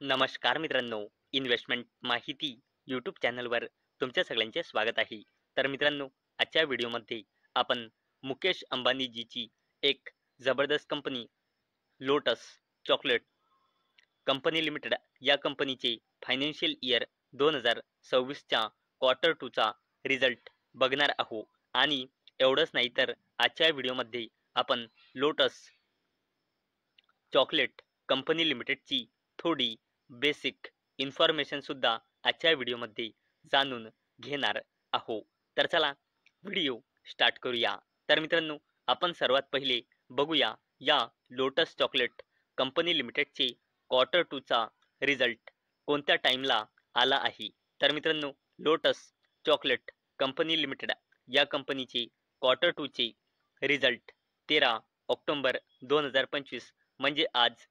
नमस्कार मित्रांनो, इन्व्हेस्टमेंट माहिती यूट्यूब चॅनलवर तुमच्या सगळ्यांचे स्वागत आहे. तर मित्रांनो, आजच्या व्हिडिओमध्ये आपण मुकेश अंबानीजीची एक जबरदस्त company lotus Chocolate company limited या कंपनीचे फायनान्शियल इयर 2026च्या क्वार्टर 2 चा रिझल्ट बघणार आहोत. आणि एवढंच नाही तर आजच्या व्हिडिओमध्ये आपण लोटस चॉकलेट कंपनी लिमिटेडची थोडी बेसिक इन्फॉर्मेशन सुद्धा आजच्या व्हिडिओमध्ये जाणून घेणार आहोत. तर चला व्हिडिओ स्टार्ट करूया. तर मित्रांनो, आपण सर्वात पहिले बघूया या लोटस चॉकलेट कंपनी लिमिटेडचे क्वार्टर 2 चा रिझल्ट कोणत्या टाइमला आला आहे. तर मित्रांनो, लोटस चॉकलेट कंपनी लिमिटेड या कंपनीचे क्वार्टर 2 चे रिझल्ट 13 ऑक्टोबर 2025 म्हणजे आज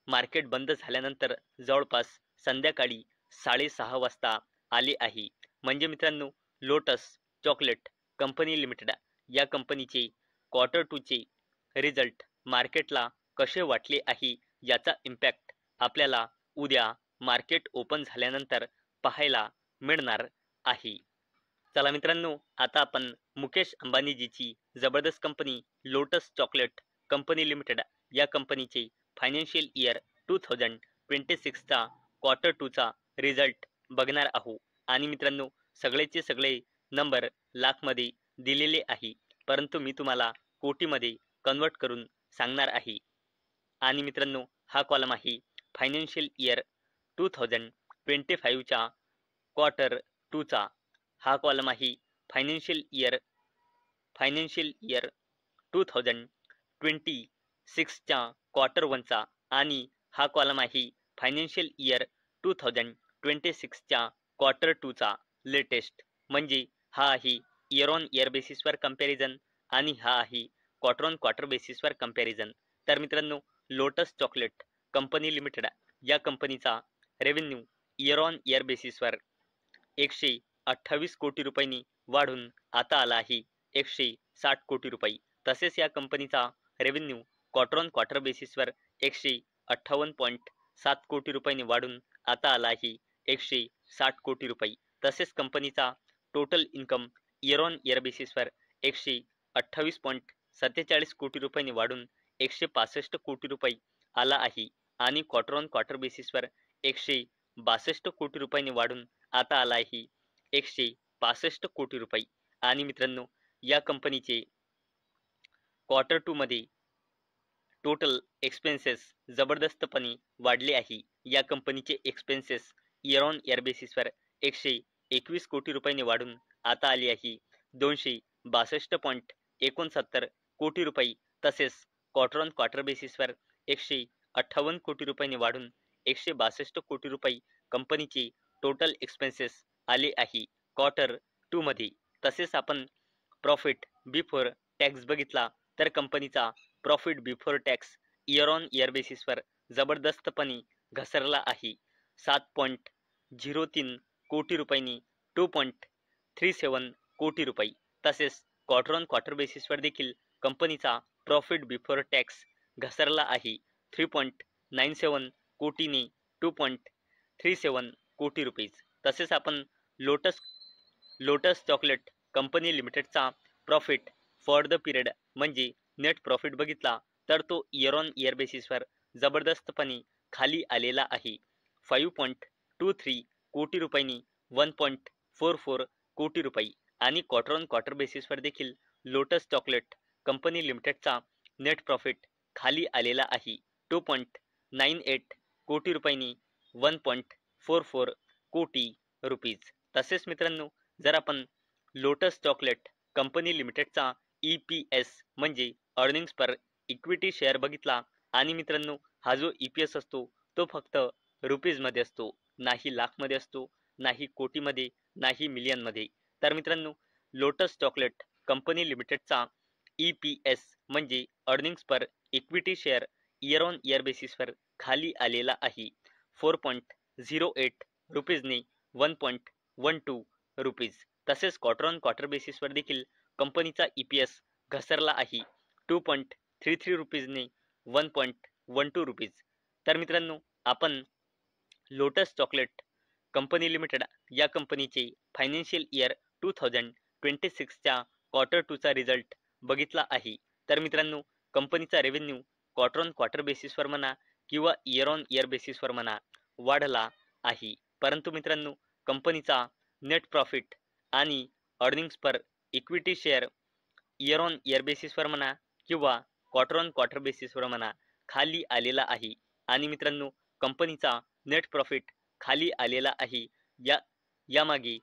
मार्केट बंद झाल्यानंतर जवळपास संध्याकाळी 6:30 वाजता आले आहे. म्हणजे मित्रांनो, लोटस चॉकलेट कंपनी लिमिटेड या कंपनीचे क्वार्टर 2 चे रिझल्ट मार्केटला कसे वाटले आहे याचा इम्पॅक्ट आपल्याला उद्या मार्केट ओपन झाल्यानंतर पाहायला मिळणार आहे. चला मित्रांनो, आता आपण मुकेश अंबानीजीची जबरदस्त company lotus Chocolate company limited या कंपनीचे फायनान्शियल इयर 2026चा क्वार्टर 2 चा रिझल्ट बघणार आहोत. आणि मित्रांनो, सगळेचे सगळे नंबर लाखमध्ये दिलेले आहे, परंतु मी तुम्हाला कोटीमध्ये कन्वर्ट करून सांगणार आहे. आणि मित्रांनो, हा कॉलम आहे फायनान्शियल इयर 2025च्या क्वार्टर 2 चा. हा कॉलम आहे फायनान्शियल इयर 2026च्या क्वार्टर 1 चा. आणि हा कॉलम आहे फायनान्शियल इयर 2026च्या क्वार्टर 2 चा लेटेस्ट. म्हणजे हा आहे इयर ऑन इयर बेसिसवर कंपॅरिझन आणि हा आहे क्वार्टर ऑन क्वार्टर बेसिसवर कंपॅरिझन. तर मित्रांनो, लोटस चॉकलेट कंपनी लिमिटेड या कंपनीचा रेव्हेन्यू इयर ऑन इयर बेसिसवर 128 कोटी रुपयांनी वाढून आता आला आहे 160 कोटी रुपये. तसेच या कंपनीचा रेव्हेन्यू क्वार्टर ऑन क्वार्टर बेसिसवर 158.7 कोटी रुपयांनी वाढून आता आला आहे 160 कोटी रुपये. तसेच कंपनीचा total income year on year बेसिसवर 128.47 कोटी रुपयांनी वाढून 165 कोटी रुपये आला आहे. आणि क्वार्टर ऑन क्वार्टर बेसिसवर 162 कोटी रुपयांनी वाढून आता आला आहे 165 कोटी रुपये. आणि मित्रांनो, या कंपनीचे क्वार्टर 2 मध्ये टोटल एक्सपेन्सेस जबरदस्तपणे वाढले आहे. या कंपनीचे एक्सपेन्सेस इयर ऑन इयर बेसिसवर 121 कोटी रुपयांनी वाढून आता आले आहे 262.69 कोटी रुपये. तसेच क्वार्टर ऑन क्वार्टर बेसिसवर 158 कोटी रुपयांनी वाढून 162 कोटी रुपये कंपनीचे टोटल एक्सपेन्सेस आले आहे क्वार्टर 2 मध्ये. तसेच आपण प्रॉफिट बिफोर टॅक्स बघितला तर कंपनीचा profit before tax year on year बेसिसवर जबरदस्तपणे घसरला आहे 7.03 कोटी रुपयांनी 2.37 कोटी रुपये. तसेच क्वार्टर ऑन क्वार्टर बेसिसवर देखील कंपनीचा प्रॉफिट बिफोर टॅक्स घसरला आहे 3.97 कोटीने 2.37 कोटी रुपये. तसेच आपण लोटस चॉकलेट कंपनी लिमिटेडचा प्रॉफिट फॉर द पिरियड म्हणजे नेट प्रॉफिट बघितला तर तो इयर ऑन इयर बेसिसवर जबरदस्तपणे खाली आलेला आहे 5.23 कोटी रुपयांनी 1.44 कोटी रुपये. आणि क्वार्टर ऑन क्वार्टर बेसिसवर देखील लोटस चॉकलेट कंपनी लिमिटेडचा नेट प्रॉफिट खाली आलेला आहे 2.98 कोटी रुपयांनी 1.44 कोटी रुपीज. तसेच मित्रांनो, जर आपण लोटस चॉकलेट कंपनी लिमिटेडचा EPS म्हणजे अर्निंग्स पर इक्विटी शेअर बघितला, आणि मित्रांनो, हा जो EPS असतो तो फक्त रुपीजमध्ये असतो, नाही लाखमध्ये असतो, नाही कोटीमध्ये, नाही मिलियनमध्ये. तर मित्रांनो, लोटस चॉकलेट कंपनी लिमिटेडचा EPS म्हणजे earnings per equity share year on year बेसिसवर खाली आलेला आहे 4.08 रुपीजने 1.12 रुपीज. तसेच क्वार्टर ऑन क्वार्टर बेसिसवर देखील कंपनीचा EPS घसरला आहे 2.33 रुपीजने 1.12 रुपीज. तर मित्रांनो, आपण लोटस चॉकलेट कंपनी लिमिटेड या कंपनीचे फायनान्शियल इयर 2026च्या क्वार्टर 2चा रिझल्ट बघितला आहे. तर मित्रांनो, कंपनीचा रेव्हेन्यू क्वार्टर ऑन क्वार्टर बेसिसवर म्हणा किंवा इयर ऑन इयर बेसिसवर म्हणा वाढला आहे. परंतु मित्रांनो, कंपनीचा नेट प्रॉफिट आणि earnings per equity share year on year बेसिसवर म्हणा किंवा क्वार्टर ऑन क्वार्टर बेसिसवर म्हणा खाली आलेला आहे. आणि मित्रांनो, कंपनीचा नेट प्रॉफिट खाली आलेला आहे. यामागे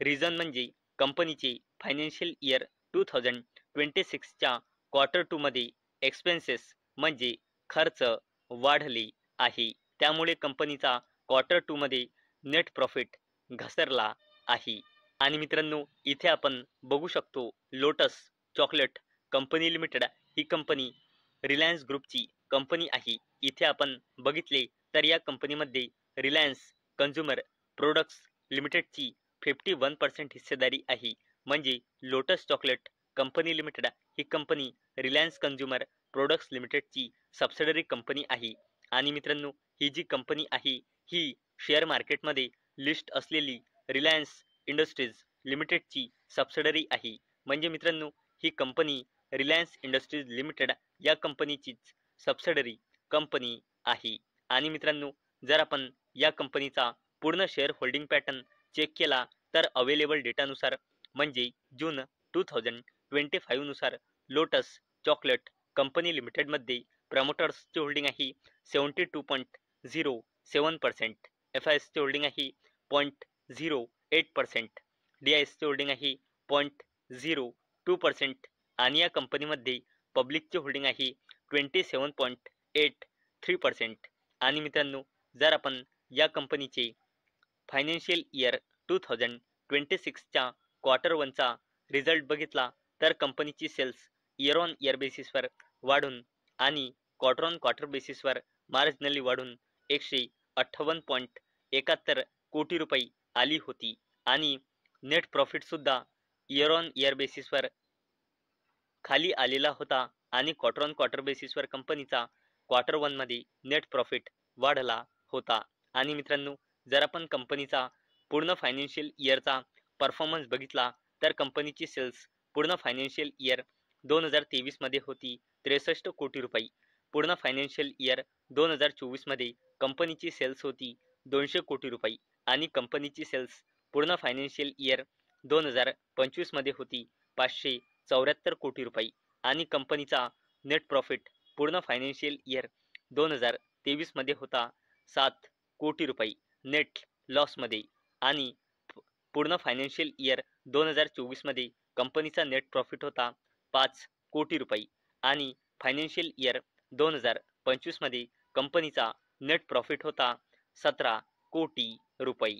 रिझन म्हणजे कंपनीचे फायनान्शियल इयर 2026च्या क्वार्टर 2 मध्ये एक्सपेन्सेस म्हणजे खर्च वाढले आहे. त्यामुळे कंपनीचा क्वार्टर 2 मध्ये नेट प्रॉफिट घसरला आहे. आणि मित्रांनो, इथे आपण बघू शकतो लोटस चॉकलेट कंपनी लिमिटेड ही कंपनी रिलायन्स ग्रुपची कंपनी आहे. इथे आपण बघितले तर या कंपनीमध्ये रिलायन्स कंझ्युमर प्रोडक्ट्स लिमिटेडची 51% हिस्सेदारी आहे. म्हणजे लोटस चॉकलेट कंपनी लिमिटेड ही कंपनी रिलायन्स कंझ्युमर प्रोडक्ट्स लिमिटेडची सबसिडरी कंपनी आहे. आणि मित्रांनो, ही जी कंपनी आहे ही शेअर मार्केटमध्ये लिस्ट असलेली रिलायन्स इंडस्ट्रीज लिमिटेडची सबसिडरी आहे. म्हणजे मित्रांनो, ही कंपनी रिलायन्स इंडस्ट्रीज लिमिटेड या कंपनीचीच सबसिडरी कंपनी आहे. आणि मित्रांनो, जर आपण या कंपनीचा पूर्ण शेअर होल्डिंग पॅटर्न चेक केला तर अवेलेबल डेटानुसार म्हणजे जून 2025 नुसार लोटस चॉकलेट कंपनी लिमिटेडमध्ये प्रमोटर्सची होल्डिंग आहे 72.07%, FISची होल्डिंग आहे 0.08%, DISची होल्डिंग आहे 0.02% आणि या कंपनीमध्ये पब्लिकची होल्डिंग आहे 27.83%. आणि मित्रांनो, जर आपण या कंपनीचे फायनान्शियल इयर 2026च्या क्वार्टर 1चा रिझल्ट बघितला तर कंपनीची सेल्स इयर ऑन इयर बेसिसवर वाढून आणि क्वार्टर ऑन क्वार्टर बेसिसवर मार्जिनली वाढून 158.71 कोटी रुपये आली होती. आणि नेट प्रॉफिट सुद्धा इयर ऑन इयर बेसिसवर खाली आलेला होता आणि क्वार्टर ऑन क्वार्टर बेसिसवर कंपनीचा क्वार्टर 1 मध्ये नेट प्रॉफिट वाढला होता. आणि मित्रांनो, जर आपण कंपनीचा पूर्ण फायनान्शियल इयरचा परफॉर्मन्स बघितला तर कंपनीची सेल्स पूर्ण फायनान्शियल इयर 2023 मध्ये होती 63 कोटी रुपये. पूर्ण फायनान्शियल इयर 2024 मध्ये कंपनीची सेल्स होती 200 कोटी रुपये आणि कंपनीची सेल्स पूर्ण फायनान्शियल इयर 2025 मध्ये होती 574 कोटी रुपये. आणि कंपनीचा नेट प्रॉफिट पूर्ण फायनान्शियल इयर 2023 मध्ये होता 7 कोटी रुपये नेट लॉसमध्ये. आणि पूर्ण फायनान्शियल इयर 2024 मध्ये कंपनीचा नेट प्रॉफिट होता 5 कोटी रुपये आणि फायनान्शियल इयर 2025 मध्ये कंपनीचा नेट प्रॉफिट होता 17 कोटी रुपये.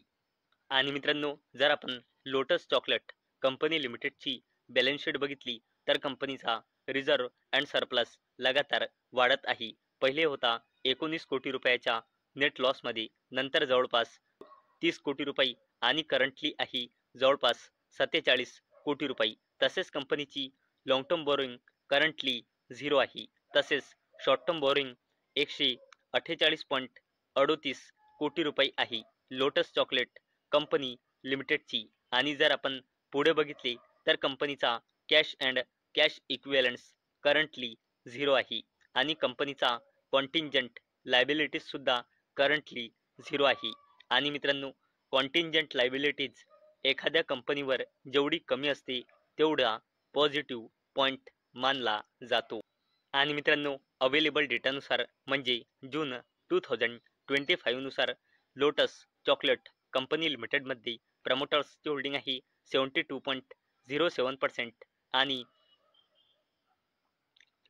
आणि मित्रांनो, जर आपण लोटस चॉकलेट कंपनी लिमिटेडची बॅलन्स शीट बघितली तर कंपनीचा रिझर्व्ह अँड सरप्लस लगातार वाढत आहे. पहिले होता 19 कोटी रुपयाच्या नेट लॉसमध्ये, नंतर जवळपास 30 कोटी रुपये आणि करंटली आहे जवळपास 47 कोटी रुपये. तसेच कंपनीची लॉंग टर्म बोरोइंग करंटली 0 आहे. तसेच शॉर्ट टर्म बोरोइंग 148.38 कोटी रुपये आहे लोटस चॉकलेट कंपनी लिमिटेडची. आणि जर आपण पुढे बघितले तर कंपनीचा कॅश अँड कॅश इक्विव्हॅलंट्स करंटली 0 आहे आणि कंपनीचा कॉन्टिंजंट लायबिलिटीज सुद्धा करंटली 0 आहे. आणि मित्रांनो, कॉन्टिंजंट लायबिलिटीज एखाद्या कंपनीवर जेवढी कमी असते तेवढा पॉझिटिव्ह पॉईंट मानला जातो. आणि मित्रांनो, अवेलेबल डेटानुसार म्हणजे जून 2025 नुसार लोटस चॉकलेट कंपनी लिमिटेडमध्ये प्रमोटर्सची होल्डिंग आहे 72.07% आणि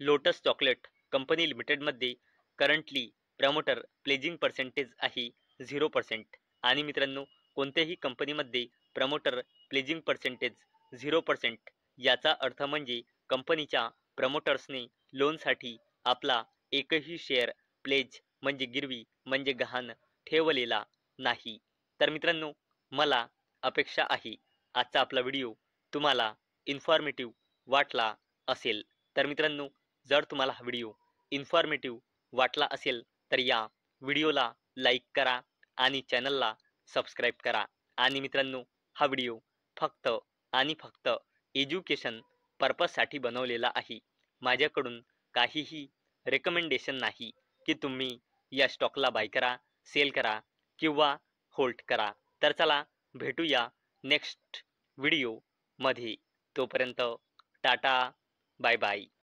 लोटस चॉकलेट कंपनी लिमिटेडमध्ये करंटली प्रमोटर प्लेजिंग पर्सेंटेज आहे 0%. आणि मित्रांनो, कोणत्याही कंपनीमध्ये प्रमोटर प्लेजिंग पर्सेंटेज 0% याचा अर्थ म्हणजे कंपनीच्या प्रमोटर्सने लोनसाठी आपला एकही शेअर प्लेज म्हणजे गिरवी म्हणजे गहाण ठेवलेला नाही. तर मित्रांनो, मला अपेक्षा आहे आजचा आपला व्हिडिओ तुम्हाला इन्फॉर्मेटिव्ह वाटला असेल. तर मित्रांनो, जर तुम्हाला हा व्हिडिओ इन्फॉर्मेटिव्ह वाटला असेल तर या व्हिडिओला लाईक करा आणि चॅनलला सबस्क्राईब करा. आणि मित्रांनो, हा व्हिडिओ फक्त आणि फक्त एज्युकेशन पर्पजसाठी बनवलेला आहे. माझ्याकडून काहीही रेकमेंडेशन नाही की तुम्ही या स्टॉकला बाय करा, सेल करा किंवा होल्ड करा. तर चला भेटूया नेक्स्ट व्हिडिओमध्ये. तोपर्यंत टाटा, बाय बाय.